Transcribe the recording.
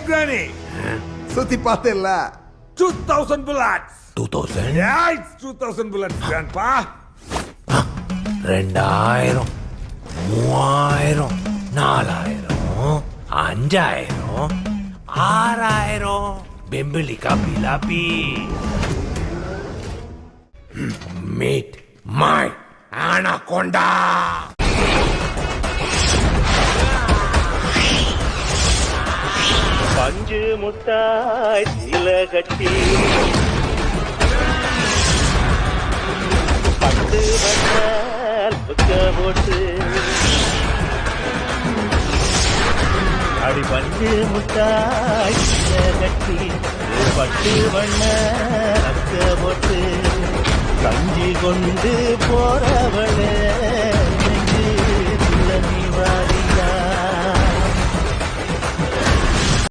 Granny. சுத்தி பார்த்தேல்ல 2,000 bullets. 2000 Yeah, it's 2,000 bullets, Grandpa. 2000 3000 4000 5000 6000 Bimbili kapilapi. Meet my anaconda. பஞ்சு முட்டாய் சீல கட்டி பட்டு வண்ணால் புக்க போட்டு அடி பஞ்சு முட்டாய் சீல கட்டி பட்டு வண்ண அக்க போட்டு கஞ்சி கொண்டு போறவளே நீ